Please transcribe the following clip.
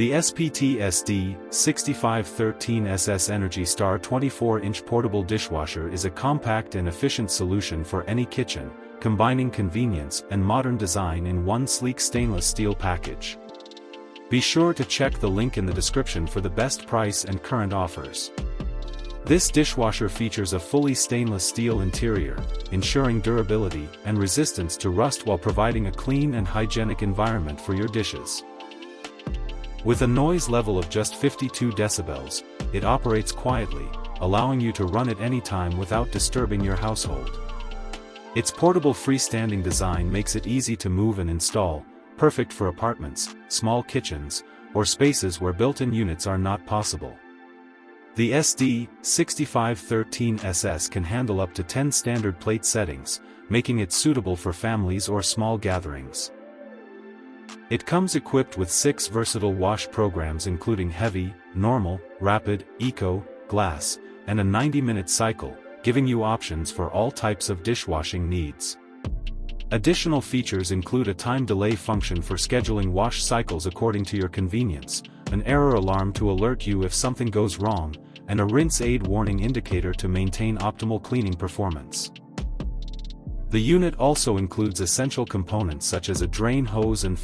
The SPT SD6513SS Energy Star 24-inch portable dishwasher is a compact and efficient solution for any kitchen, combining convenience and modern design in one sleek stainless steel package. Be sure to check the link in the description for the best price and current offers. This dishwasher features a fully stainless steel interior, ensuring durability and resistance to rust while providing a clean and hygienic environment for your dishes. With a noise level of just 52 decibels, it operates quietly, allowing you to run at any time without disturbing your household. Its portable freestanding design makes it easy to move and install, perfect for apartments, small kitchens, or spaces where built-in units are not possible. The SD6513SS can handle up to 10 standard plate settings, making it suitable for families or small gatherings. It comes equipped with 6 versatile wash programs including heavy, normal, rapid, eco, glass, and a 90-minute cycle, giving you options for all types of dishwashing needs. Additional features include a time delay function for scheduling wash cycles according to your convenience, an error alarm to alert you if something goes wrong, and a rinse aid warning indicator to maintain optimal cleaning performance. The unit also includes essential components such as a drain hose and